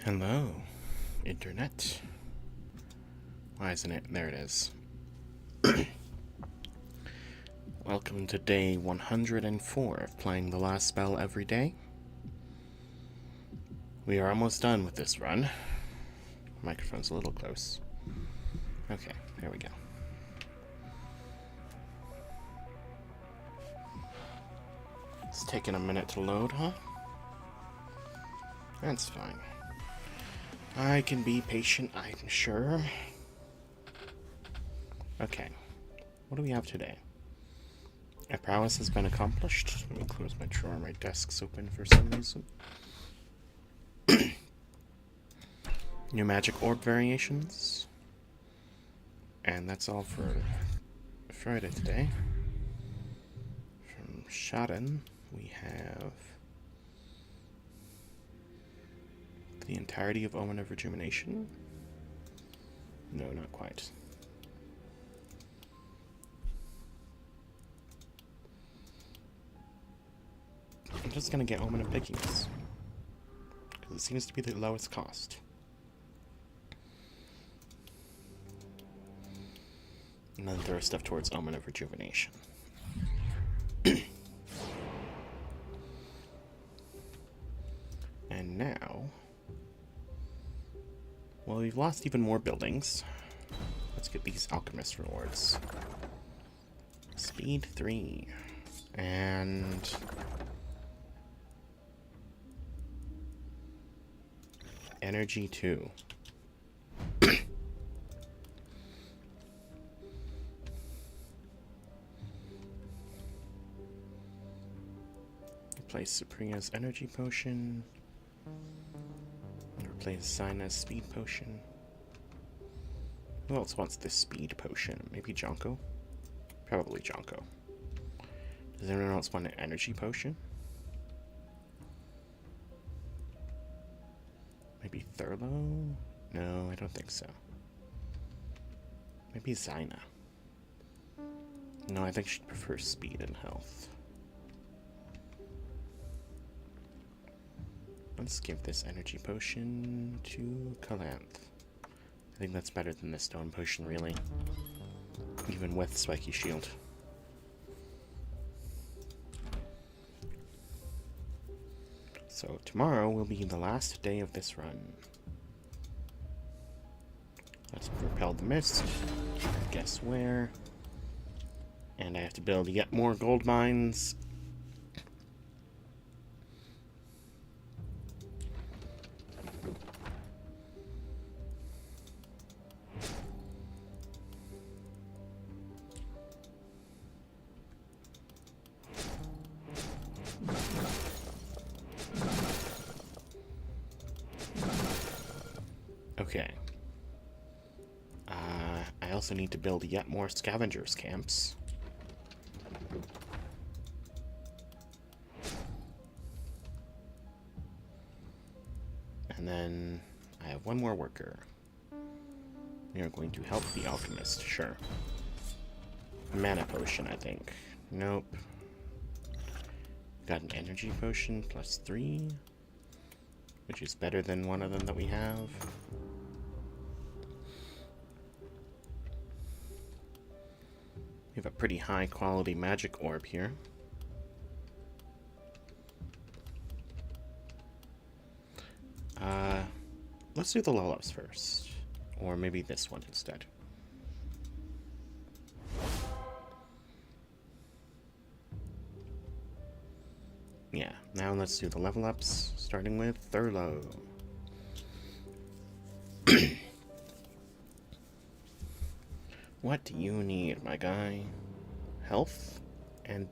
Hello, Internet. Why isn't it? There it is. Welcome to day 104 of playing the last spell every day. We are almost done with this run. Microphone's a little close. Okay, there we go. It's taking a minute to load, huh? That's fine. I can be patient, I'm sure. Okay, what do we have today? A prowess has been accomplished. Let me close my drawer. My desk's open for some reason. New magic orb variations. And that's all for Friday today. From Shaden, we have the entirety of Omen of Rejuvenation. No, not quite. I'm just gonna get Omen of Pickiness, because it seems to be the lowest cost. And then throw stuff towards Omen of Rejuvenation. And now, well, we've lost even more buildings. Let's get these alchemist rewards. Speed 3. And energy 2. Replace Supriya's energy potion. And replace Zaina's speed potion. Who else wants this speed potion? Maybe Jonko? Probably Jonko. Does anyone else want an energy potion? Maybe Thurlow? No, I don't think so. Maybe Zaina. No, I think she'd prefer speed and health. Let's give this energy potion to Kalanth. I think that's better than the stone potion, really. Even with Spiky Shield. So tomorrow will be the last day of this run. Let's repel the mist. Guess where? And I have to build yet more gold mines. Okay. I also need to build yet more scavengers camps. And then I have one more worker. We are going to help the alchemist, sure. Mana potion, I think. Nope. Got an energy potion +3, which is better than one of them that we have. We have a pretty high quality magic orb here. Let's do the level ups first. Or maybe this one instead. Yeah, now let's do the level ups, starting with Thurlow. What do you need, my guy? Health? And,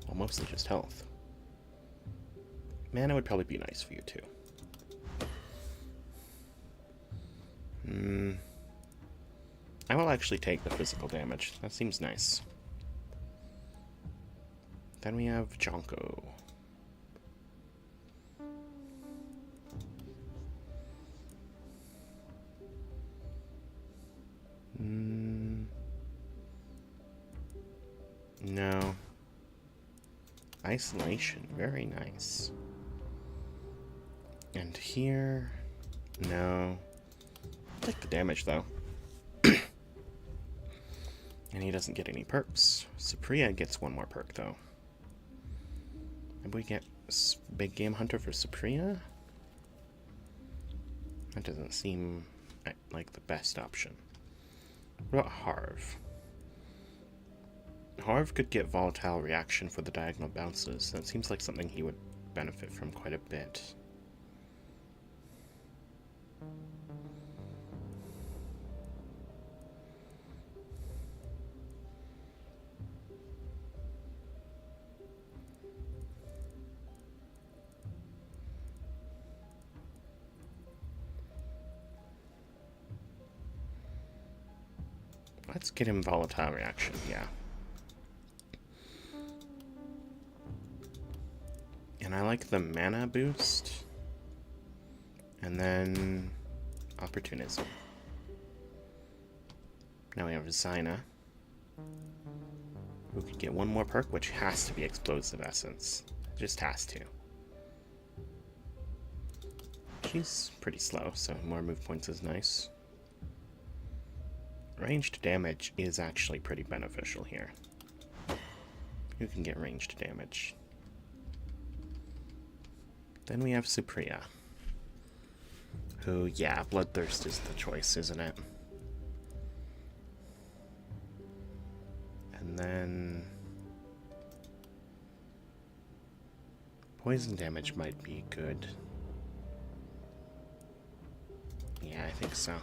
well, mostly just health. Mana would probably be nice for you, too. I will actually take the physical damage. That seems nice. Then we have Jonko. No. Isolation. Very nice. And here, No. Take the damage, though. And he doesn't get any perks. Supriya gets one more perk, though. Maybe we get Big Game Hunter for Supriya? That doesn't seem like the best option. What about Harv? Harv could get Volatile Reaction for the diagonal bounces. That seems like something he would benefit from quite a bit. Let's get him Volatile Reaction, yeah. And I like the mana boost. And then Opportunism. Now we have Zyna, who could get one more perk, which has to be Explosive Essence. Just has to. She's pretty slow, so more move points is nice. Ranged damage is actually pretty beneficial here. Who can get ranged damage? Then we have Supriya, who, yeah, Bloodthirst is the choice, isn't it? And then poison damage might be good. Yeah, I think so.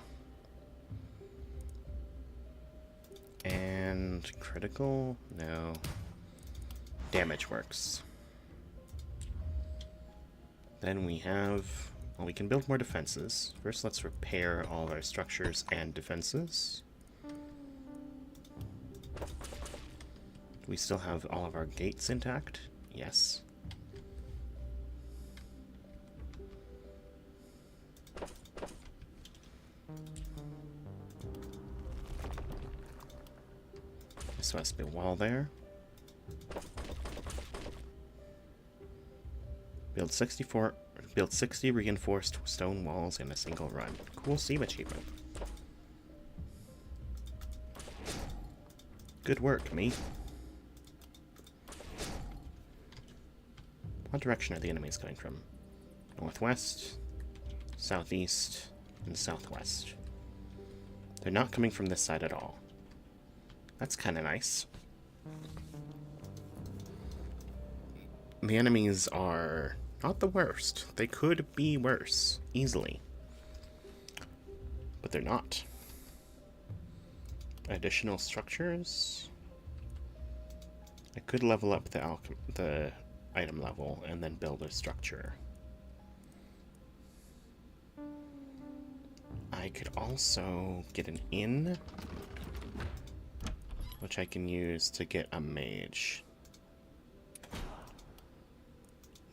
And critical? No. Damage works. Then we have... well, we can build more defenses. First, let's repair all of our structures and defenses. We still have all of our gates intact? Yes. So has to be a wall there. Build 60 reinforced stone walls in a single run. Cool Seam achievement. Good work, me. What direction are the enemies coming from? Northwest, southeast, and southwest. They're not coming from this side at all. That's kind of nice. The enemies are not the worst. They could be worse, easily. But they're not. Additional structures. I could level up the item level and then build a structure. I could also get an inn, which I can use to get a mage.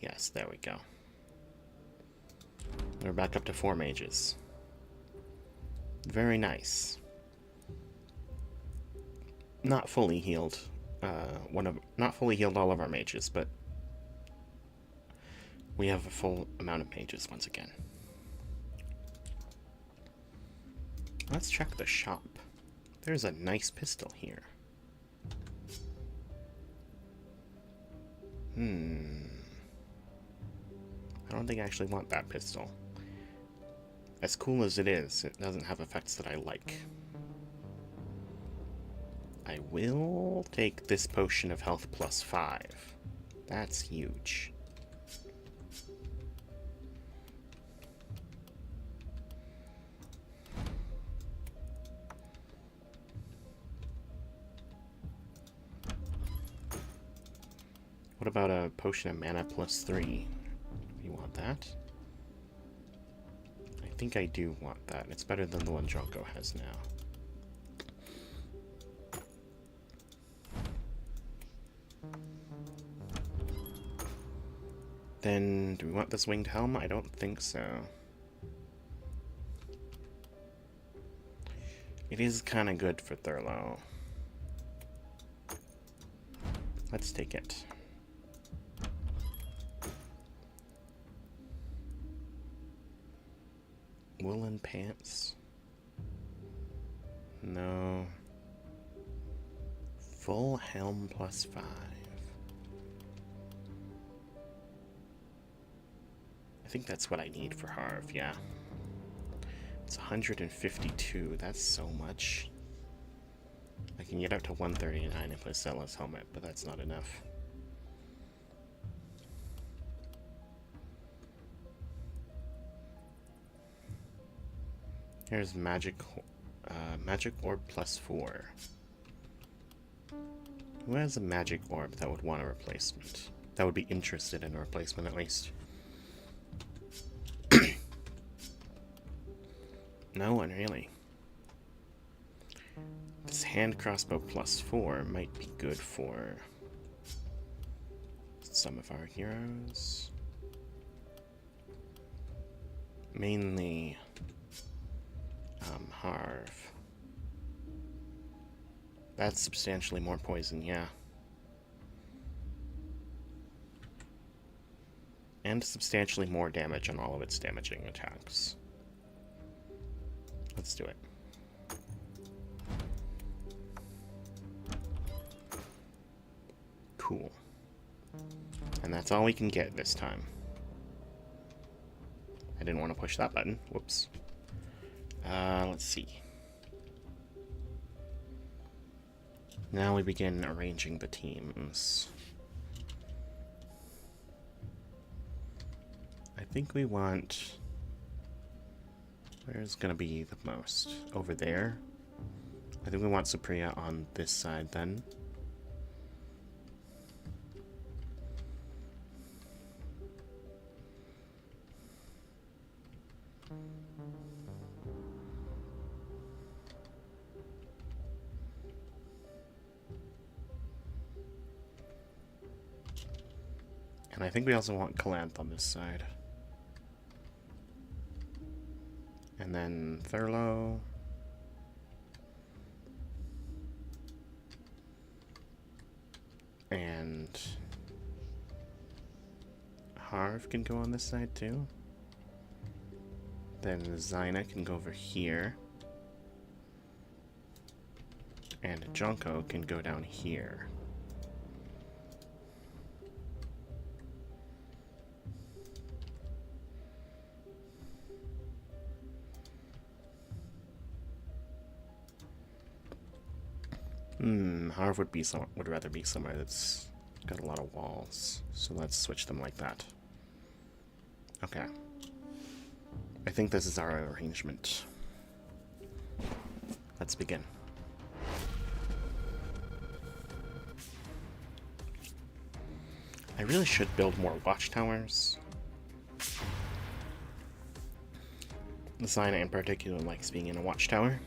Yes, there we go. We're back up to 4 mages. Very nice. Not fully healed. Not fully healed all of our mages, but we have a full amount of mages once again. Let's check the shop. There's a nice pistol here. I don't think I actually want that pistol. As cool as it is, it doesn't have effects that I like. I will take this potion of health plus 5. That's huge. What about a potion of mana plus 3? You want that? I think I do want that. It's better than the one Jonko has now. Then, do we want this winged helm? I don't think so. It is kind of good for Thurlow. Let's take it. Woolen pants? No. Full helm +5. I think that's what I need for Harv, yeah. It's 152, that's so much. I can get up to 139 if I sell his helmet, but that's not enough. Here's magic orb +4. Who has a magic orb that would want a replacement? That would be interested in a replacement at least. No one really. This hand crossbow +4 might be good for some of our heroes. Mainly Harv. That's substantially more poison, yeah. And substantially more damage on all of its damaging attacks. Let's do it. Cool. And that's all we can get this time. I didn't want to push that button. Whoops. Let's see. Now we begin arranging the teams. I think we want... Where's gonna be the most? Over there? I think we want Supriya on this side then. And I think we also want Kalanth on this side. And then Thurlow. And Harv can go on this side too. Then Zyna can go over here. And Jonko can go down here. Harv would rather be somewhere that's got a lot of walls. So let's switch them like that. Okay. I think this is our arrangement. Let's begin. I really should build more watchtowers. Zyna in particular likes being in a watchtower.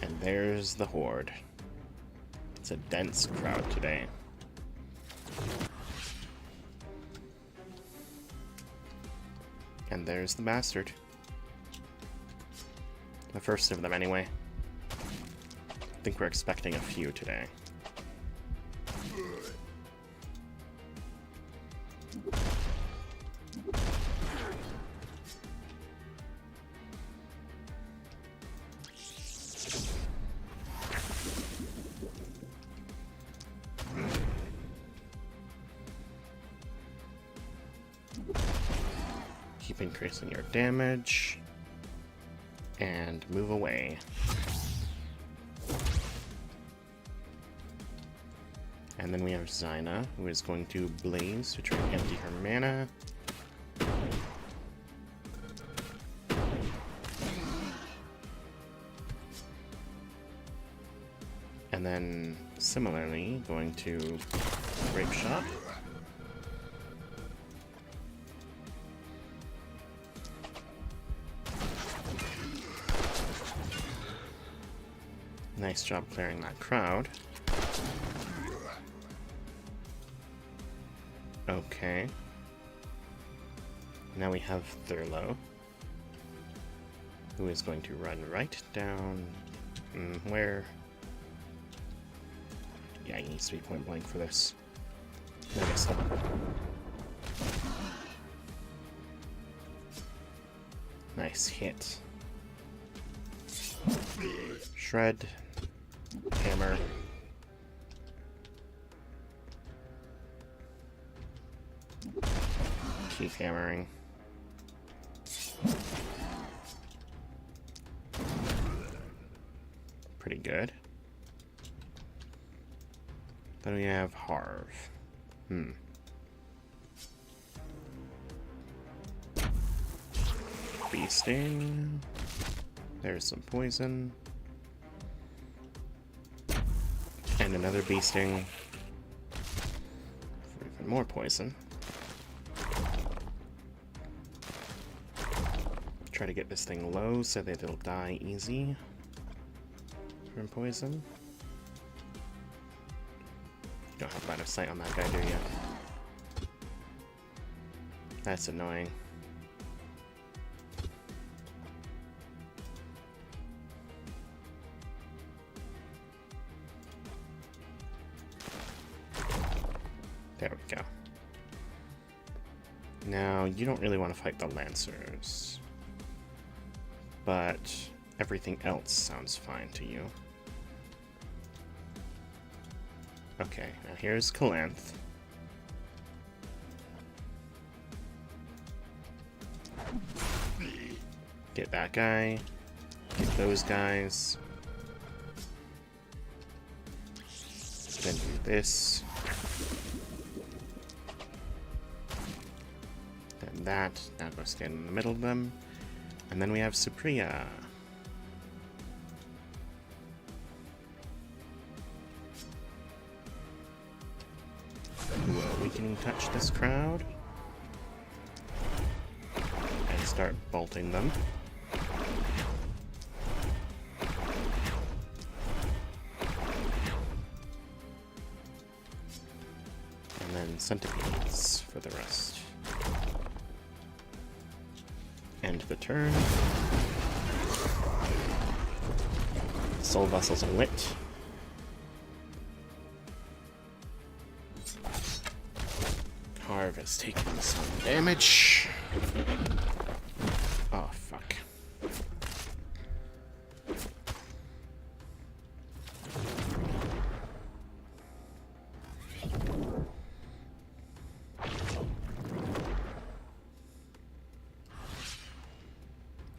And there's the horde. It's a dense crowd today. And there's the bastard. The first of them, anyway. I think we're expecting a few today. Keep increasing your damage. And move away. And then we have Zyna, who is going to blaze to try to empty her mana. And then, similarly, going to Grape Shot. Nice job clearing that crowd. Okay. Now we have Thurlow, who is going to run right down... where? Yeah, he needs to be point blank for this. I guess not. Nice hit. Shred. Hammer. Keep hammering. Pretty good. Then we have Harv. Bee Sting. There's some poison. And another Bee Sting. For even more poison. Try to get this thing low so that it'll die easy from poison. Don't have line of sight on that guy there yet. That's annoying. There we go. Now, you don't really want to fight the Lancers, but everything else sounds fine to you. Okay, now here's Calanth. Get that guy. Get those guys. Then do this. Then that. Now go stand in the middle of them. And then we have Supriya. We can touch this crowd. And start bolting them. And then centipedes for the rest. End the turn. Soul vessels are lit. Harv has taken some damage. Oh, fuck.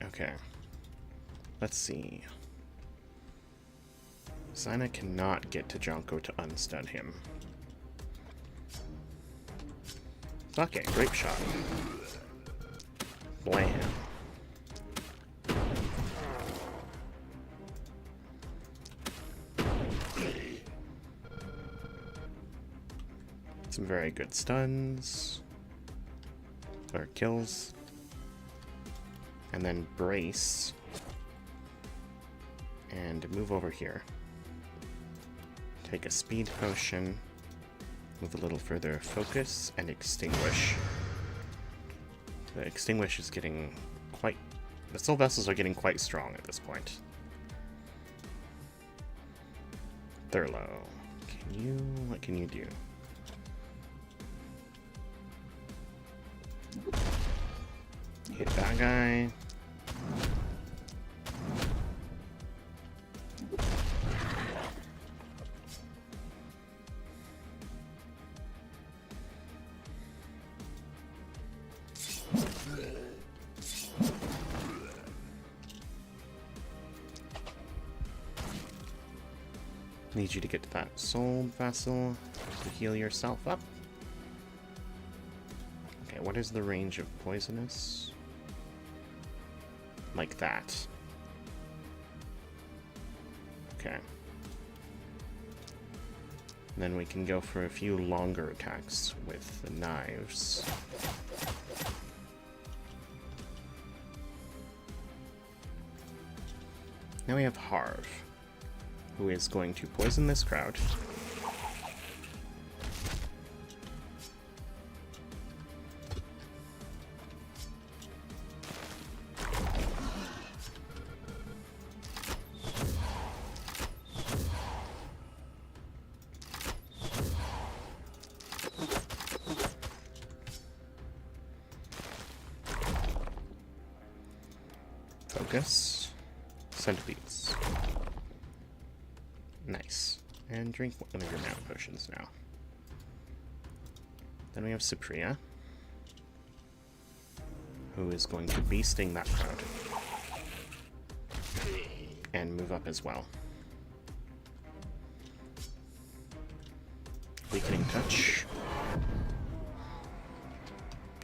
Okay. Let's see. Zaina cannot get to Jonko to unstun him. Okay, grape shot. Blam. Some very good stuns. Or kills. And then brace. And move over here. Take a speed potion. Move a little further, focus, and extinguish. The extinguish is getting quite... The soul vessels are getting quite strong at this point. Thurlow. What can you do? Hit that guy. Need you to get to that soul vessel to heal yourself up. Okay, what is the range of poisonous? Like that. Okay. Then we can go for a few longer attacks with the knives. Now we have Harv, who is going to poison this crowd. Focus. Centipedes. Nice. And drink one of your mana potions now. Then we have Supriya, who is going to bee sting that crowd. And move up as well. Weakening touch.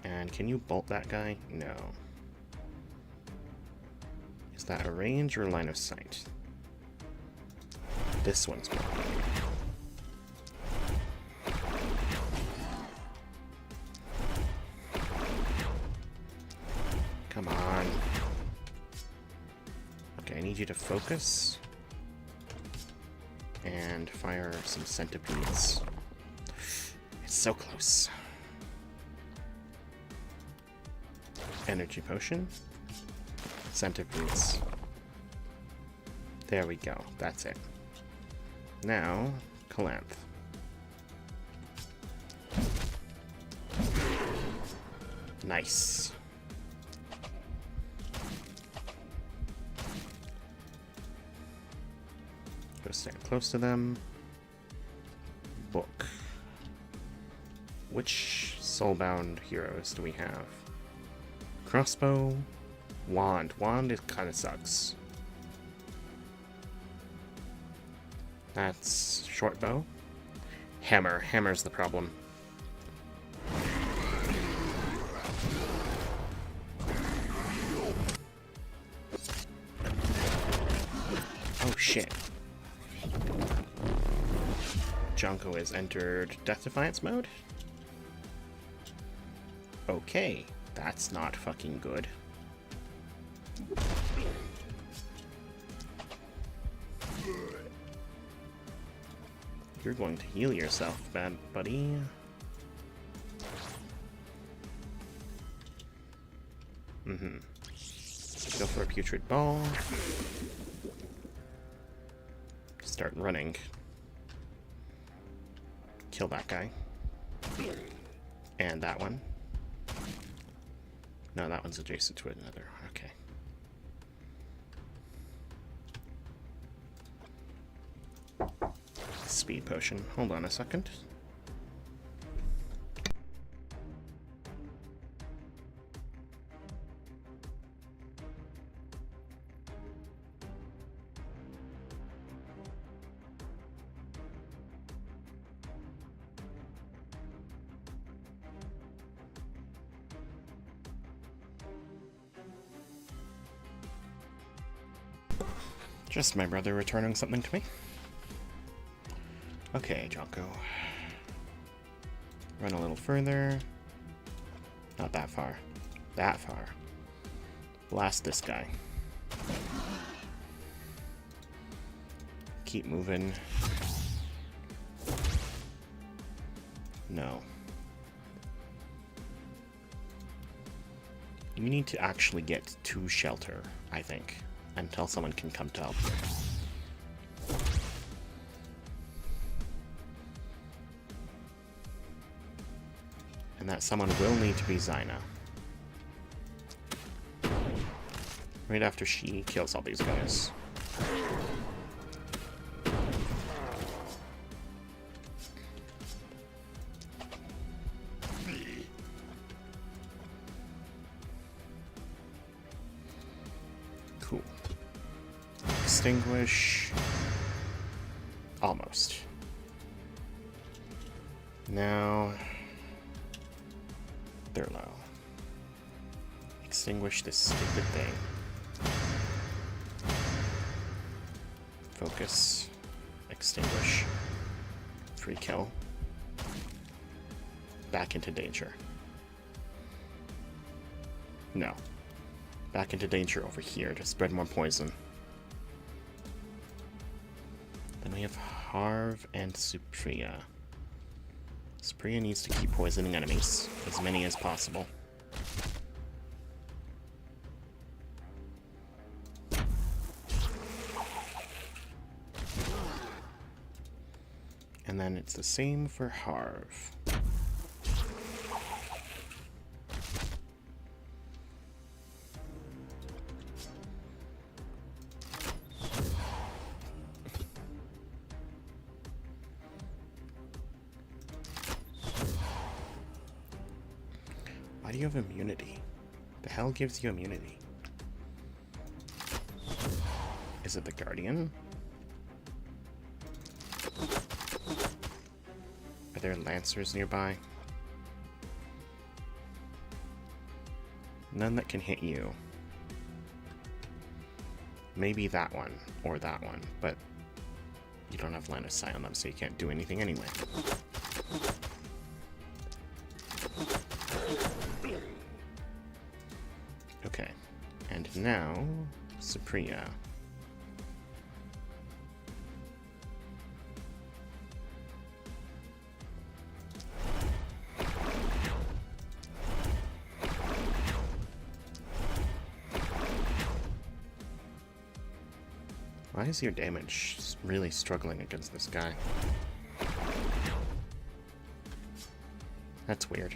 And can you bolt that guy? No. Is that a range or line of sight? This one's more. Come on. Okay, I need you to focus. And fire some centipedes. It's so close. Energy potion. Centipedes. There we go. That's it. Now, Calanth. Nice. Go stand close to them. Book. Which soulbound heroes do we have? Crossbow. Wand. Wand, it kind of sucks. That's short bow. Hammer. Hammer's the problem. Oh shit. Jonko has entered Death Defiance mode? Okay, that's not fucking good. You're going to heal yourself, bad buddy. Go for a putrid ball. Start running. Kill that guy. And that one. No, that one's adjacent to another. Okay. Speed potion. Hold on a second. Just my brother returning something to me. Okay, Jonko. Run a little further. Not that far. That far. Blast this guy. Keep moving. No. You need to actually get to shelter, I think, until someone can come to help you. And that someone will need to be Zyna. Right after she kills all these guys. Cool. Extinguish. Almost. Now... they're low. Extinguish this stupid thing. Focus. Extinguish. Free kill. Back into danger. No. Back into danger over here to spread more poison. Then we have Harv and Supriya. Supriya needs to keep poisoning enemies, as many as possible. And then it's the same for Harv. Why do you have immunity? The hell gives you immunity? Is it the Guardian? Are there Lancers nearby? None that can hit you. Maybe that one, or that one, but you don't have line of sight on them, so you can't do anything anyway. Okay, and now, Supriya. Why is your damage really struggling against this guy? That's weird.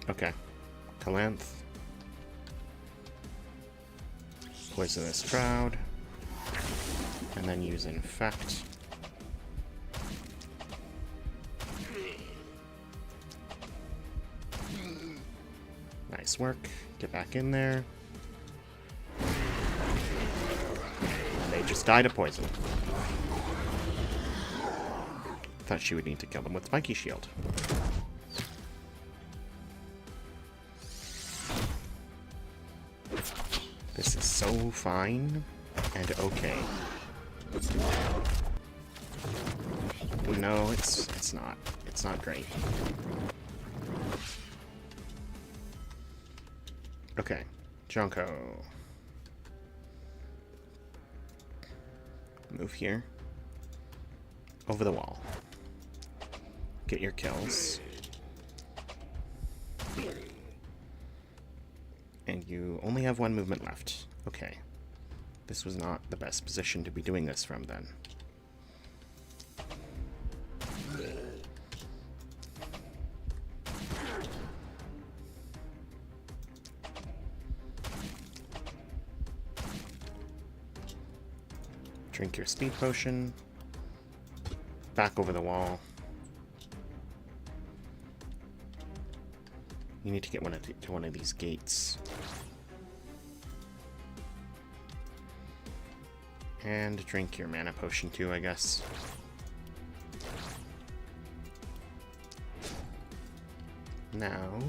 Okay. Kalanth. Poisonous Crowd. And then use Infect. Nice work. Get back in there. They just died of poison. Thought she would need to kill them with Spiky Shield. This is so fine and okay. No, it's not. It's not great. Okay, Junko. Move here. Over the wall. Get your kills. And you only have one movement left. Okay. This was not the best position to be doing this from then. Drink your speed potion. Back over the wall. You need to get to one of these gates. And drink your mana potion too, I guess. Now,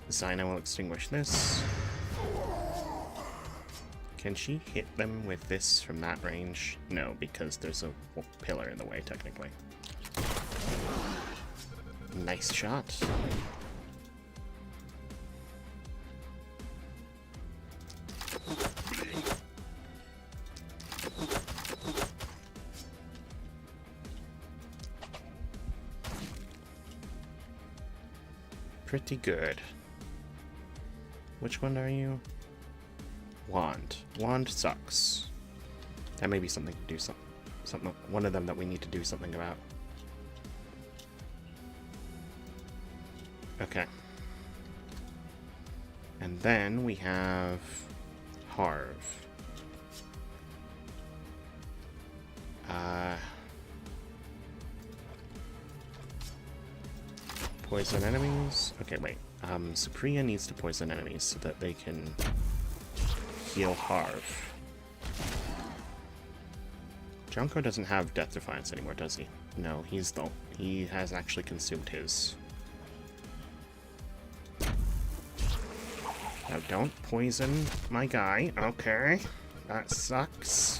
Zyna will extinguish this. Can she hit them with this from that range? No, because there's a pillar in the way, technically. Nice shot. Pretty good. Which one are you? Wand. Wand sucks. That may be something to do something. One of them that we need to do something about. Okay. And then we have Harv. Poison enemies. Okay, wait. Supriya needs to poison enemies so that they can heal Harv. Junko doesn't have Death Defiance anymore, does he? No, he has actually consumed his. Now don't poison my guy. Okay. That sucks.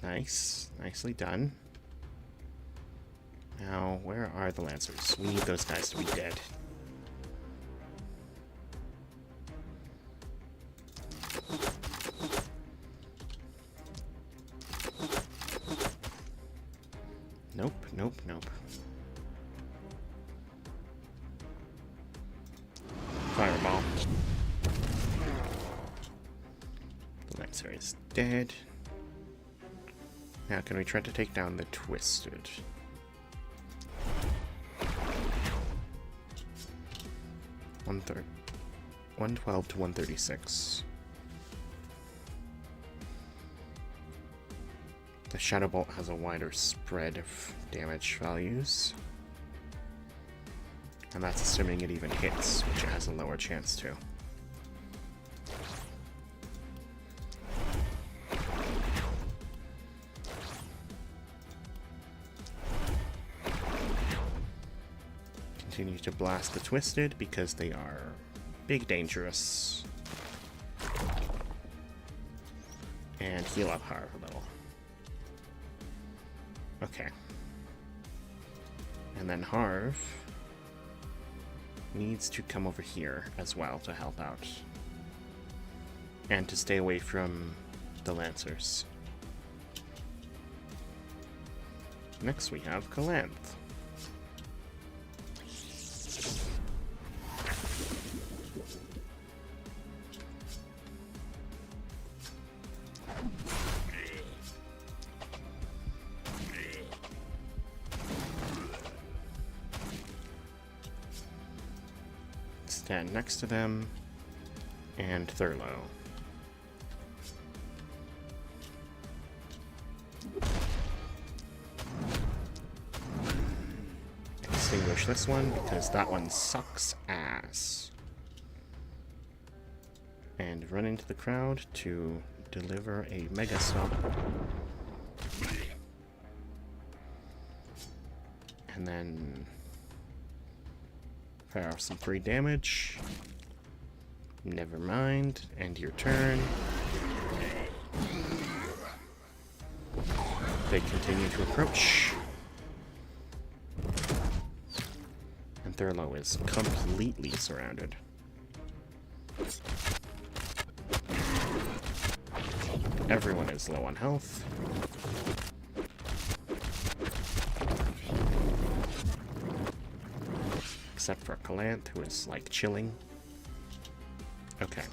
Nice. Nicely done. Now, where are the Lancers? We need those guys to be dead. Nope, nope, nope. Fireball. The Lancer is dead. Now, can we try to take down the Twisted? 112 to 136. The Shadow Bolt has a wider spread of damage values. And that's assuming it even hits, which it has a lower chance to. Continue to blast the Twisted because they are big dangerous. And heal up Harv a little. Okay. And then Harv needs to come over here as well to help out. And to stay away from the Lancers. Next we have Calanth. Stand next to them, and Thurlow. Extinguish this one, because that one sucks ass. And run into the crowd to deliver a Mega Stomp. And then fire off some free damage. Never mind. End your turn. They continue to approach. And Thurlow is completely surrounded. Everyone is low on health. Except for Calanth, who is, like, chilling. Okay.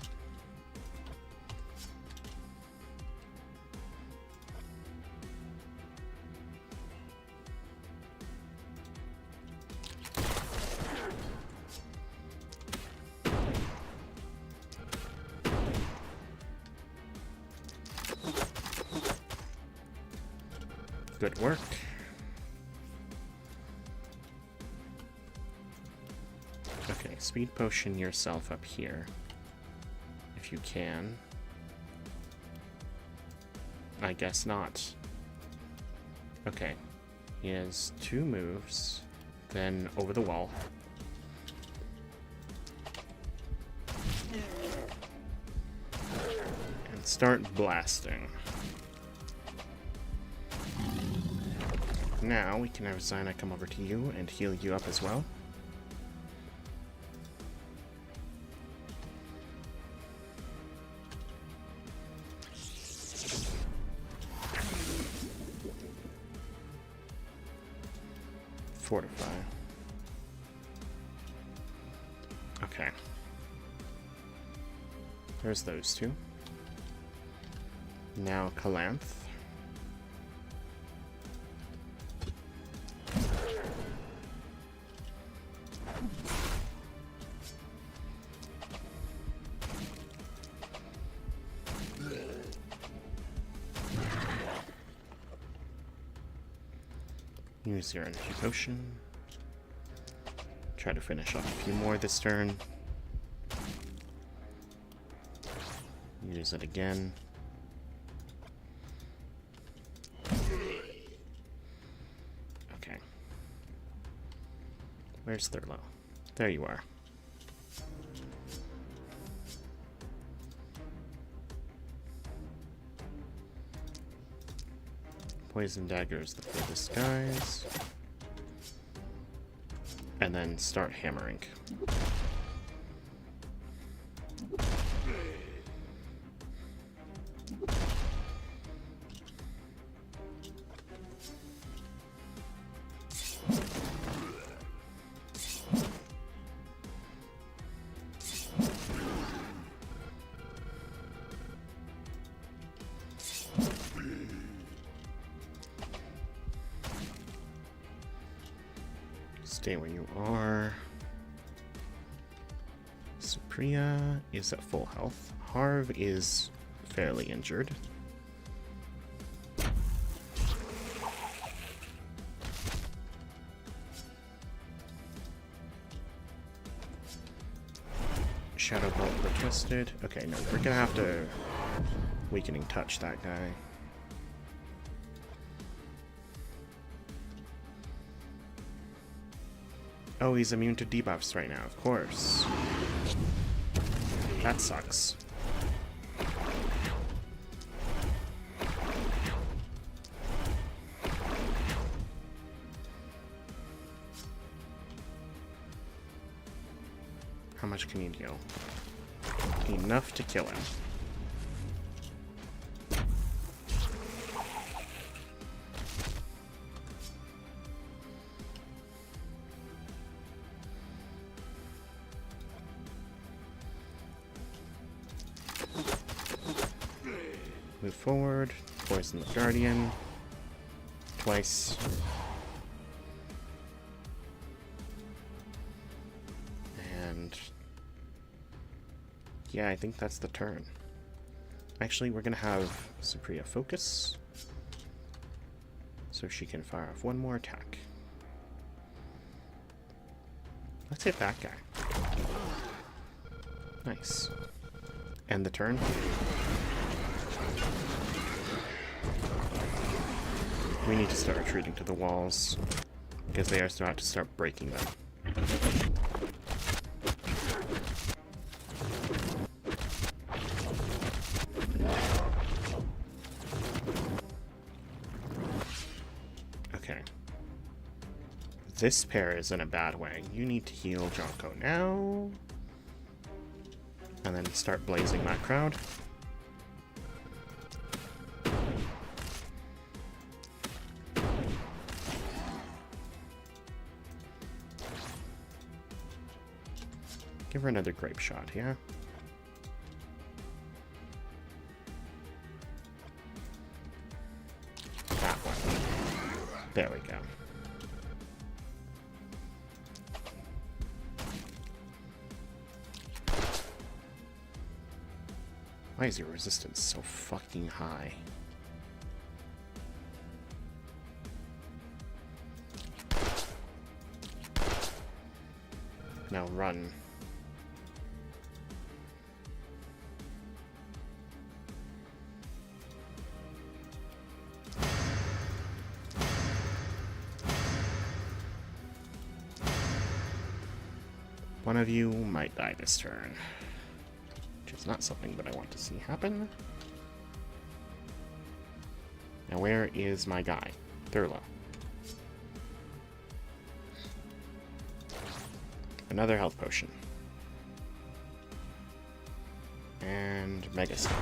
Good work. Okay, speed potion yourself up here. If you can. I guess not. Okay. He has 2 moves. Then over the wall. And start blasting. Now we can have Zyna come over to you and heal you up as well. Fortify. Okay. There's those 2. Now Calanth. Use your energy potion. Try to finish off a few more this turn. Use it again. Okay. Where's Thurlow? There you are. Poison daggers the full disguise. And then start hammering. Stay where you are. Supriya is at full health. Harv is fairly injured. Shadow Bolt requested. Okay, no, we're gonna have to Weakening Touch that guy. Oh, he's immune to debuffs right now, of course. That sucks. How much can you deal? Enough to kill him. Move forward, poison the Guardian. Twice. And yeah, I think that's the turn. Actually, we're gonna have Supriya focus, so she can fire off one more attack. Let's hit that guy. Nice. End the turn. We need to start retreating to the walls, because they are about to start breaking them. Okay. This pair is in a bad way. You need to heal Jonko now. And then start blazing that crowd. Give her another grape shot, yeah? That one. There we go. Why is your resistance so fucking high? Now run. One of you might die this turn, which is not something that I want to see happen. Now where is my guy? Thurla. Another health potion. And Mega Stone.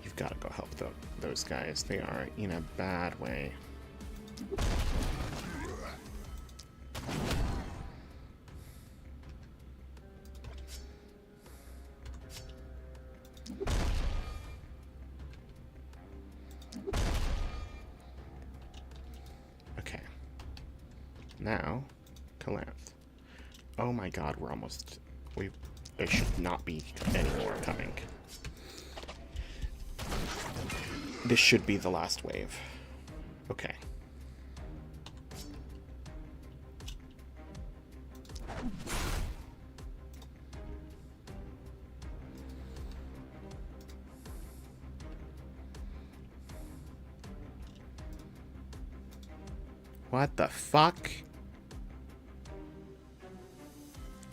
You've got to go help those guys. They are in a bad way. Okay. Now, Kalanth. Oh my god, we're almost... There should not be any more coming. This should be the last wave. Okay. What the fuck?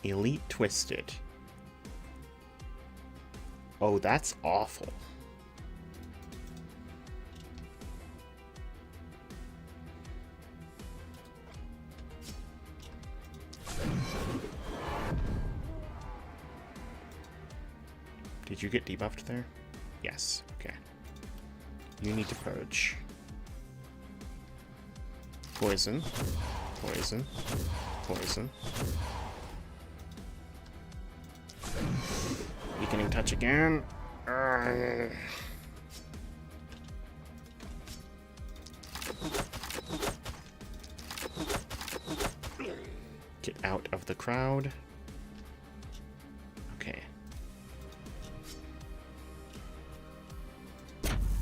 Elite Twisted. Oh, that's awful. Did you get debuffed there? Yes, okay. You need to purge. Poison. Poison. Poison. Weakening Touch again. Get out of the crowd. Okay.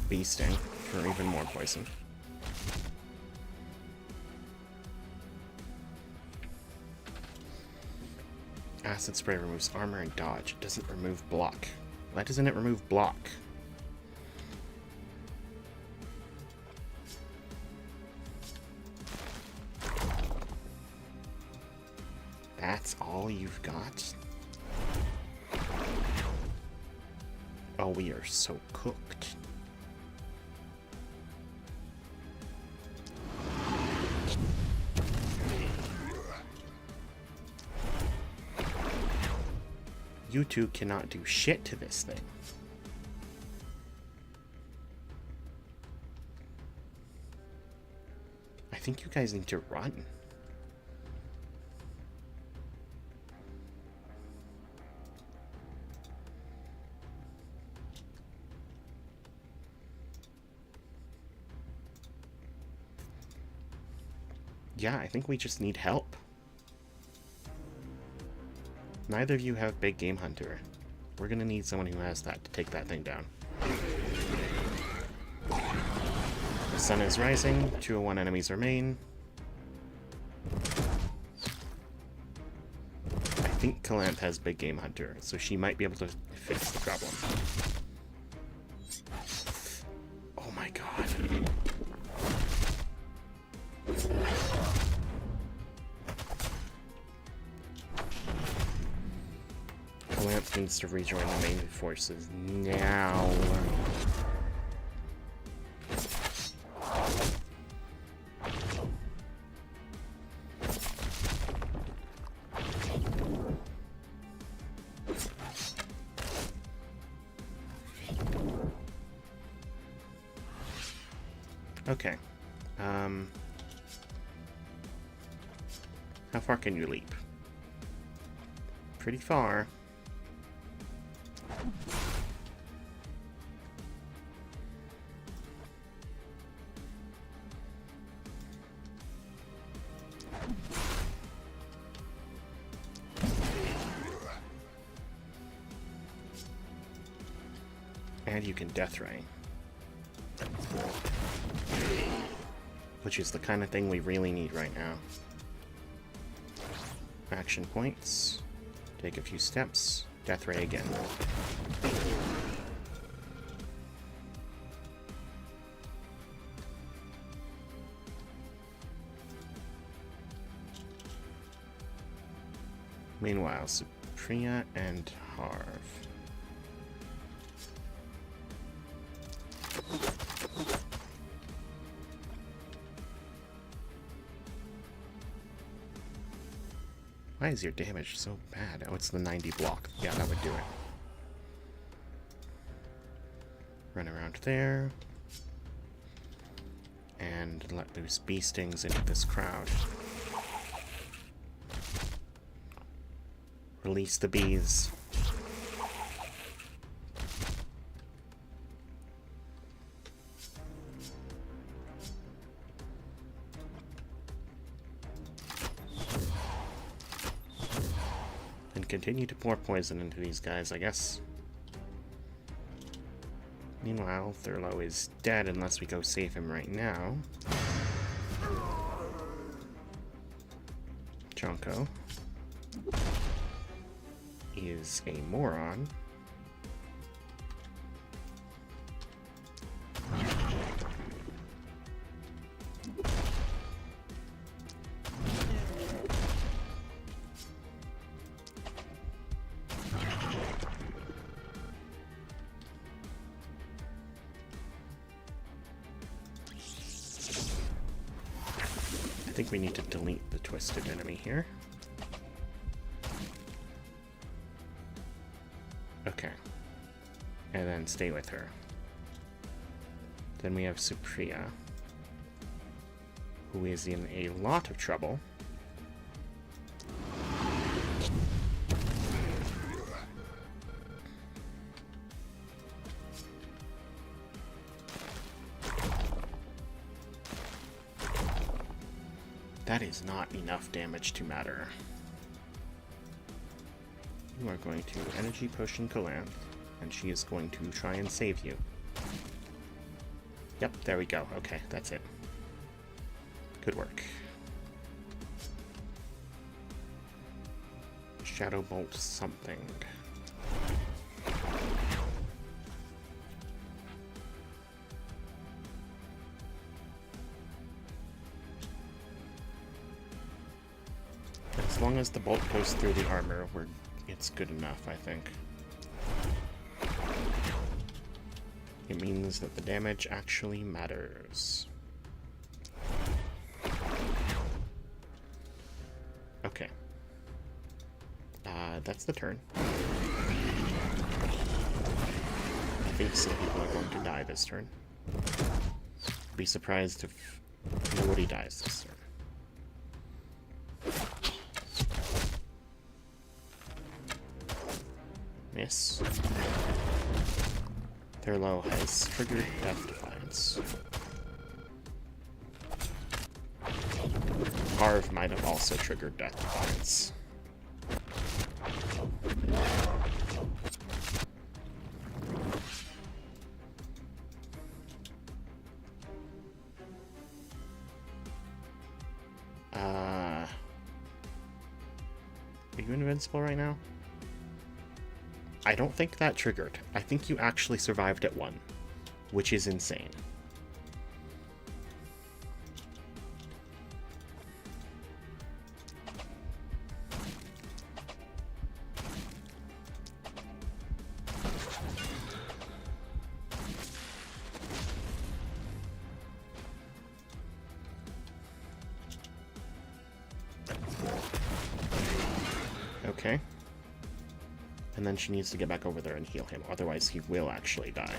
Bee sting for even more poison. Acid spray removes armor and dodge. It doesn't remove block. Why doesn't it remove block? That's all you've got? Oh, we are so cooked. You two cannot do shit to this thing. I think you guys need to run. Yeah, I think we just need help. Neither of you have Big Game Hunter. We're gonna need someone who has that to take that thing down. The sun is rising. 201 enemies remain. I think Calanth has Big Game Hunter, so she might be able to fix the problem. Oh my god. Calanth needs to rejoin the main forces now. Okay. How far can you leap? Pretty far. And you can Death Ray. Which is the kind of thing we really need right now. Action points. Take a few steps. Death Ray again. Meanwhile, Supriya and Harv. Why is your damage so bad? Oh, it's the 90 block. Yeah, that would do it. Run around there. And let loose bee stings into this crowd. Release the bees. And continue to pour poison into these guys, I guess. Meanwhile, Thurlow is dead unless we go save him right now. Jonko is a moron. I think we need to delete the twisted enemy here. Okay. And then stay with her. Then we have Supriya, who is in a lot of trouble. That is not enough damage to matter. You are going to Energy Potion Calanth, and she is going to try and save you. Yep, there we go. Okay, that's it. Good work. Shadow Bolt something. As long as the bolt goes through the armor, it's good enough, I think. It means that the damage actually matters. Okay. That's the turn. I think some people are going to die this turn. Be surprised if nobody dies this turn. Miss. Thurlow has triggered Death Defiance. Harv might have also triggered Death Defiance. Are you invincible right now? I don't think that triggered. I think you actually survived at 1, which is insane. Okay. And then she needs to get back over there and heal him, otherwise he will actually die.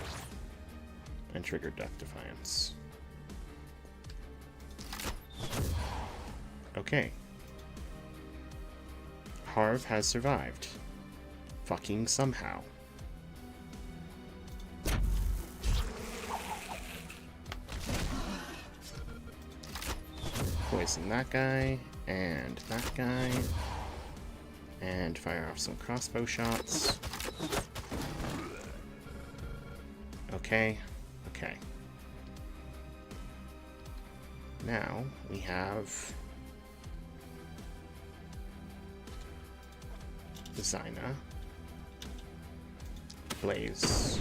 And trigger Death Defiance. Okay. Harv has survived. Fucking somehow. Poison that guy, and that guy. And fire off some crossbow shots. Okay, okay. Now we have Zyna, Blaze.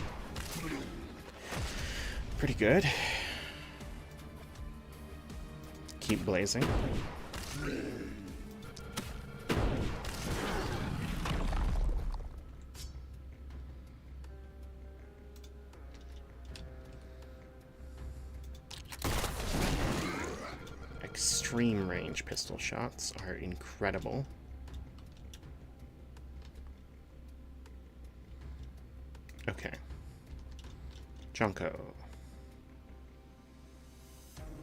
Pretty good. Keep blazing. Extreme range pistol shots are incredible. Okay. Junko.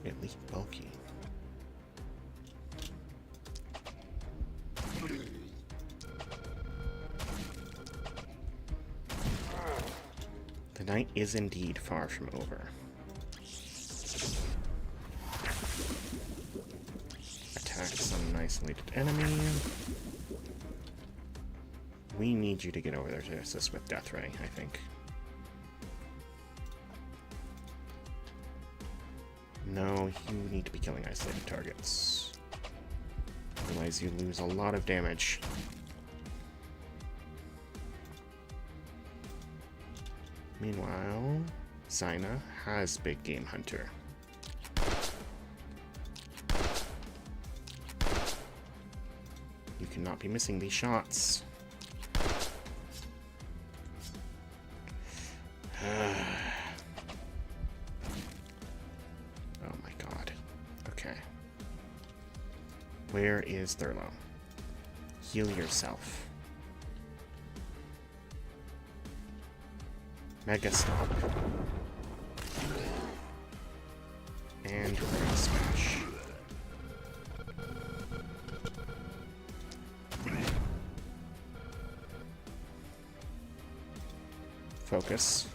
Elite bulky. The night is indeed far from over. Attack some isolated enemy. We need you to get over there to assist with Death Ray, I think. No, you need to be killing isolated targets. Otherwise you lose a lot of damage. Meanwhile, Zyna has Big Game Hunter. You cannot be missing these shots. Oh my god. Okay. Where is Thurlow? Heal yourself. Mega Stomp. And Mega Smash. Focus.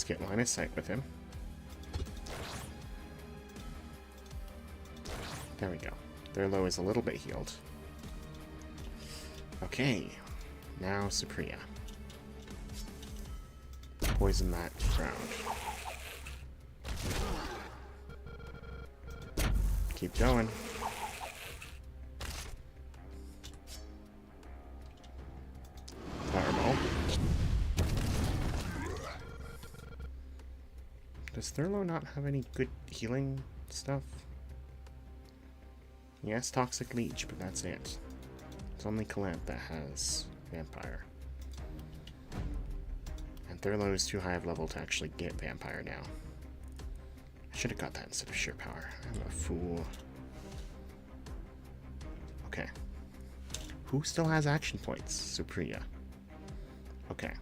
Let's get line of sight with him. There we go. Thurlow is a little bit healed. Okay. Now Supriya. Poison that ground. Keep going. Fireball. Does Thurlow not have any good healing stuff? Yes, Toxic Leech, but that's it. It's only Kalant that has Vampire. And Thurlow is too high of level to actually get Vampire now. I should have got that instead of Sheer Power. I'm a fool. Okay. Who still has action points? Supriya. Okay.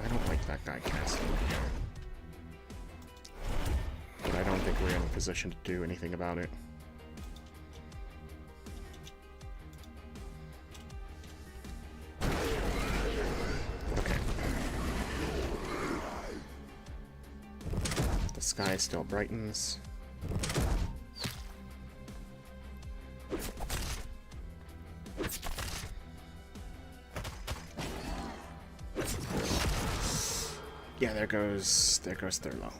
I don't like that guy casting here. But I don't think we're in a position to do anything about it. Okay. The sky still brightens. Yeah, there goes Thurlow.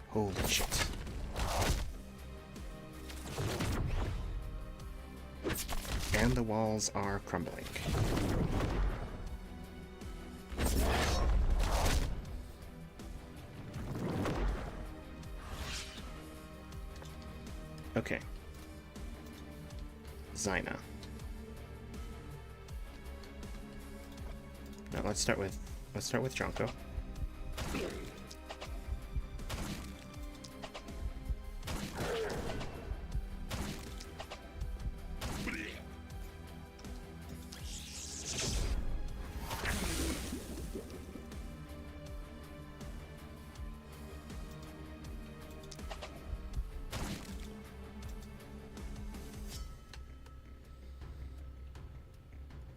Holy shit. And the walls are crumbling. Okay. Zyna. Now let's start with Jonko.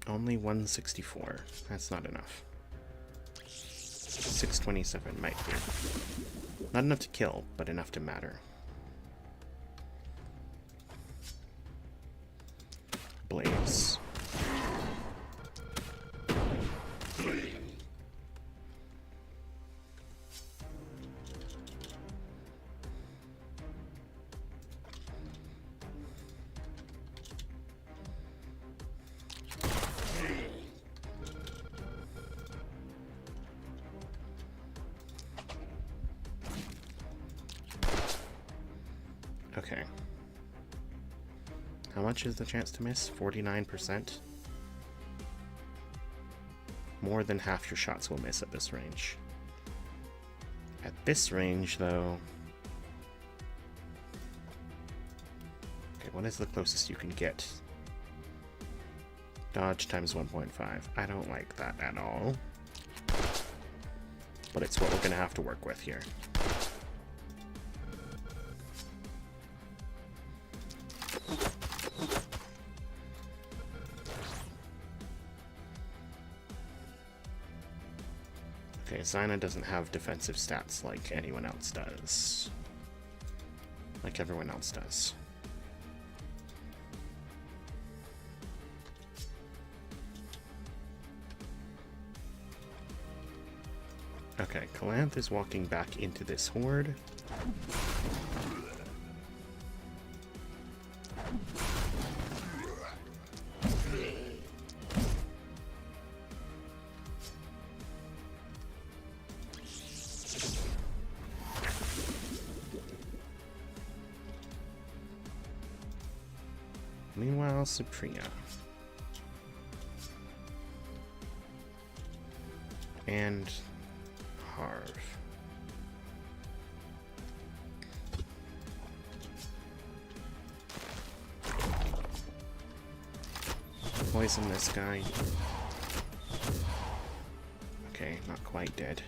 Only 164. That's not enough. 627 might be. Not enough to kill, but enough to matter. Blaze. Okay. How much is the chance to miss? 49%? More than half your shots will miss at this range. At this range, though... Okay, what is the closest you can get? Dodge times 1.5. I don't like that at all. But it's what we're going to have to work with here. Okay, Zyna doesn't have defensive stats like anyone else does. Like everyone else does. Okay, Kalanth is walking back into this horde. Meanwhile, Supriya. And Harv. Poison this guy. Okay, not quite dead.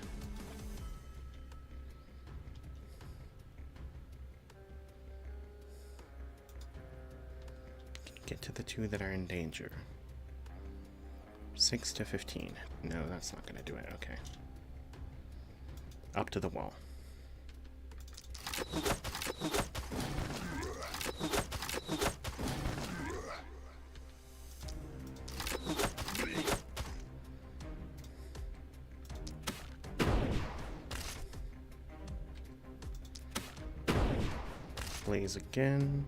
Get to the two that are in danger. 6 to 15. No, that's not gonna do it. Okay. Up to the wall. Blaze again.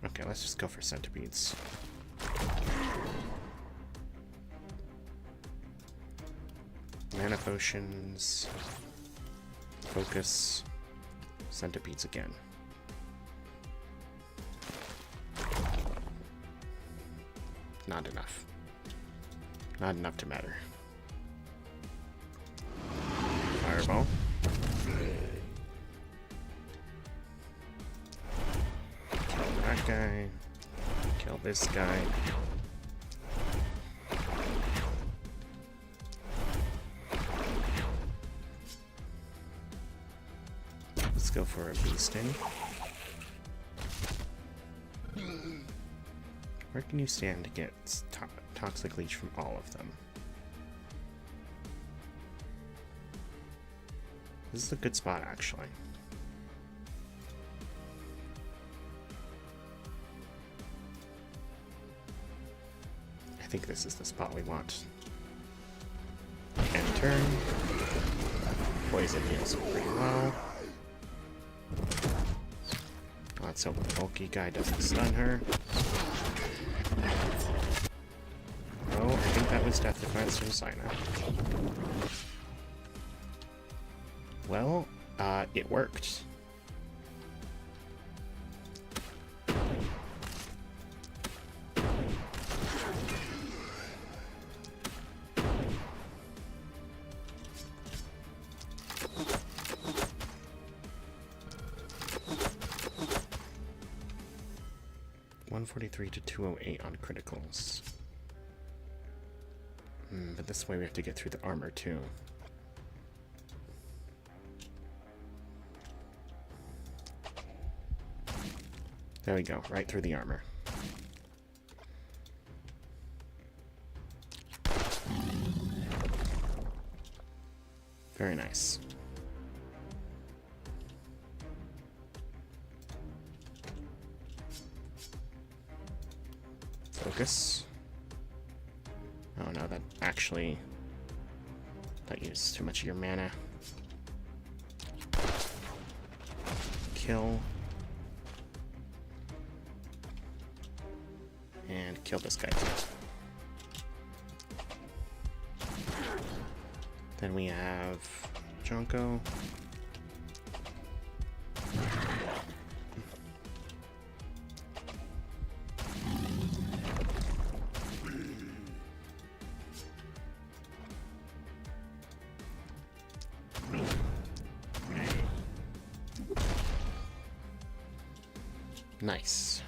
Okay, let's just go for centipedes. Mana potions. Focus. Centipedes again. Not enough. Not enough to matter. Fireball. Kill that guy. Kill this guy. Let's go for a bee sting. Where can you stand to get toxic leech from all of them? This is a good spot, actually. I think this is the spot we want. End turn. Poison heals pretty well. Let's hope the bulky guy doesn't stun her. Oh, I think that was Death Defense from Sina. Well, it worked. $143 to $208 on criticals. But this way we have to get through the armor too. There we go, right through the armor. Very nice. Focus. Oh no, that actually... that used too much of your mana. Kill. And kill this guy too. Then we have Jonko. Nice.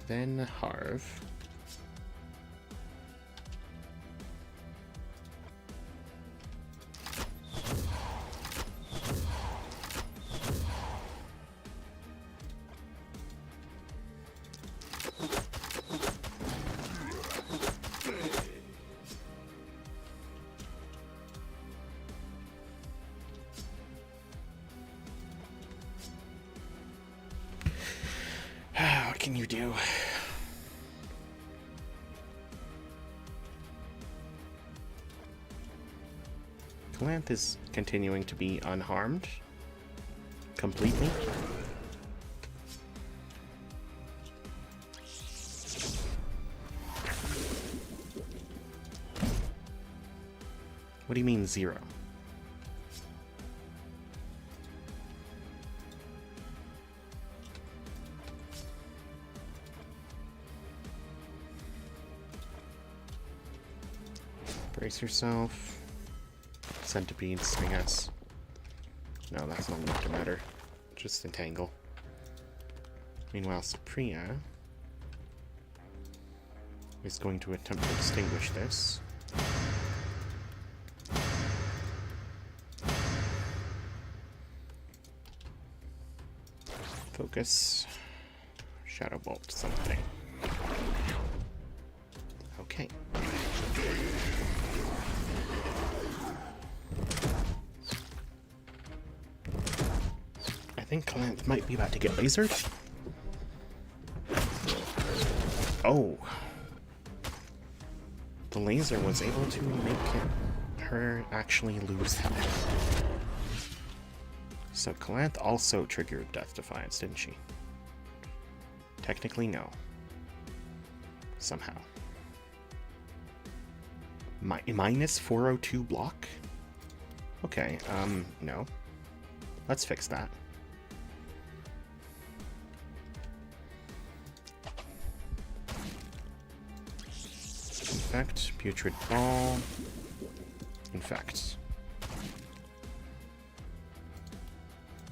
Then Harv. What can you do? Galanth is continuing to be unharmed. Completely. What do you mean 0? Brace yourself. Centipedes, I guess. No, that's not enough to matter. Just entangle. Meanwhile, Supriya is going to attempt to extinguish this. Focus. Shadow Bolt something. Okay. I think Calanth might be about to get lasered. Oh. The laser was able to make her actually lose health. So Calanth also triggered Death Defiance, didn't she? Technically, no. Somehow. Minus 402 block? Okay, no. Let's fix that. Infect, Putrid Ball. Infect.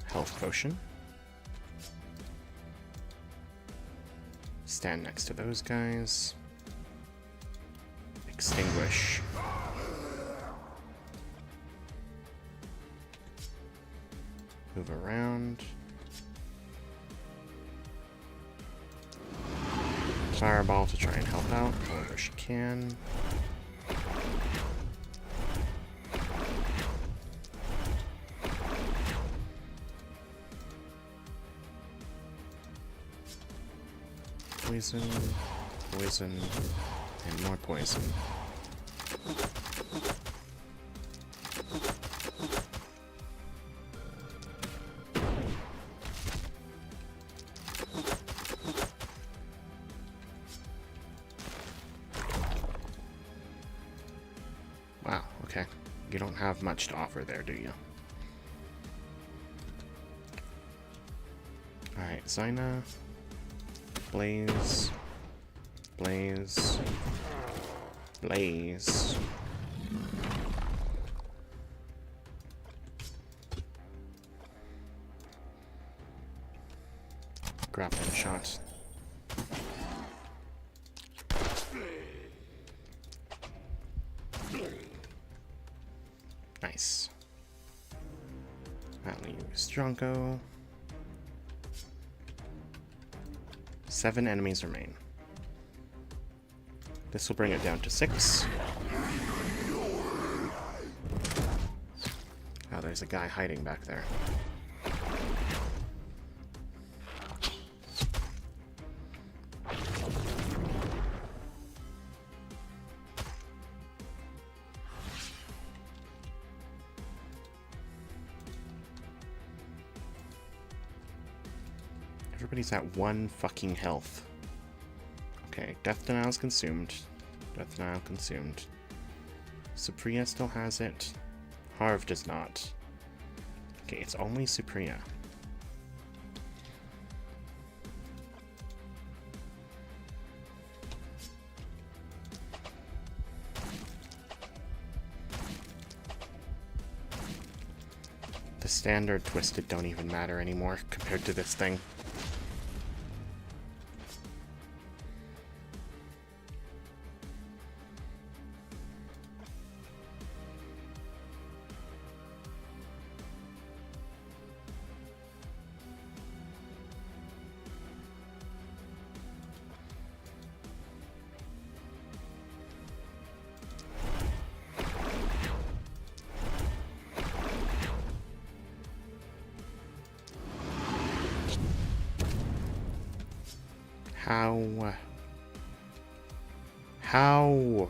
Health Potion. Stand next to those guys. Extinguish. Move around. Fireball to try and help out however she can. Poison, poison, and more poison. Wow, okay. You don't have much to offer there, do you? Alright, Zyna. Blaze. Blaze. Blaze. Grappling shot. Nice. That leaves Dronko. 7 enemies remain. This will bring it down to 6. Oh, there's a guy hiding back there. Everybody's at 1 fucking health. Okay, Death Denial's consumed. Death Denial consumed. Supriya still has it. Harv does not. Okay, it's only Supriya. The standard twisted don't even matter anymore compared to this thing. How?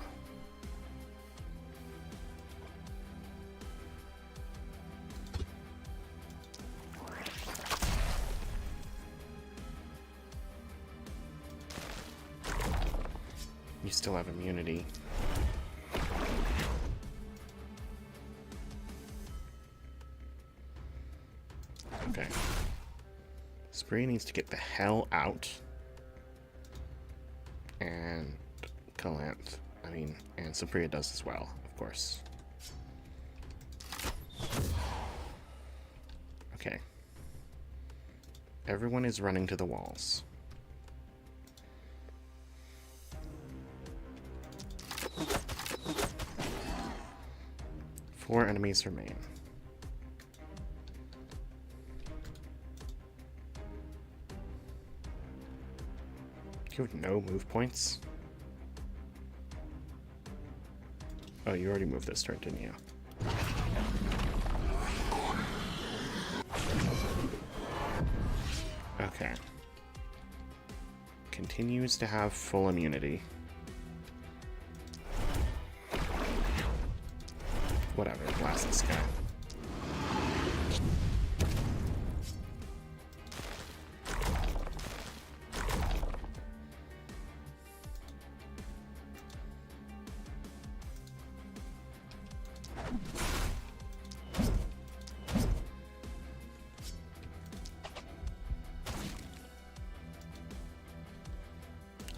You still have immunity. Okay. Spree needs to get the hell out. And Calanth. And Supriya does as well, of course. Okay. Everyone is running to the walls. Four enemies remain. You have no move points? Oh, you already moved this turn, didn't you? Okay. Continues to have full immunity. Whatever, blast this guy.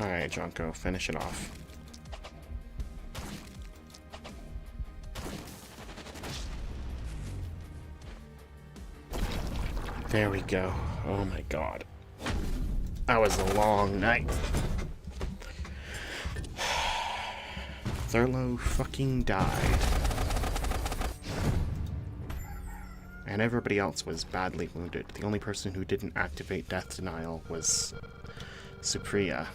Alright, Jonko, finish it off. There we go. Oh my god. That was a long night. Thurlow fucking died. And everybody else was badly wounded. The only person who didn't activate Death Denial was Supriya.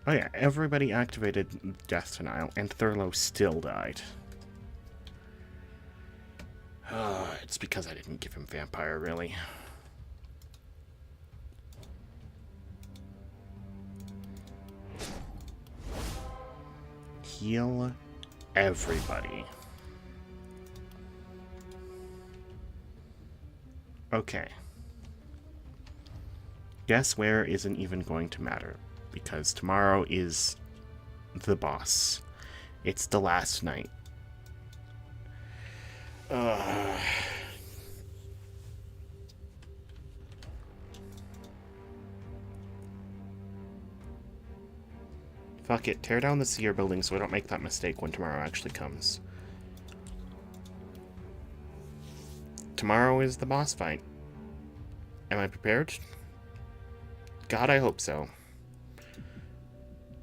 Oh yeah, everybody activated Death Denial, and Thurlow still died. It's because I didn't give him Vampire, really. Heal everybody. Okay. Guess where isn't even going to matter, because tomorrow is the boss. It's the last night. Fuck it, tear down the Seer building so I don't make that mistake when tomorrow actually comes. Tomorrow is the boss fight. Am I prepared? God, I hope so.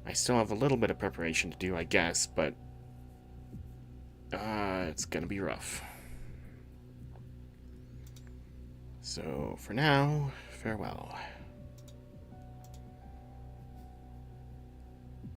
I still have a little bit of preparation to do, I guess, but it's gonna be rough. So, for now, farewell.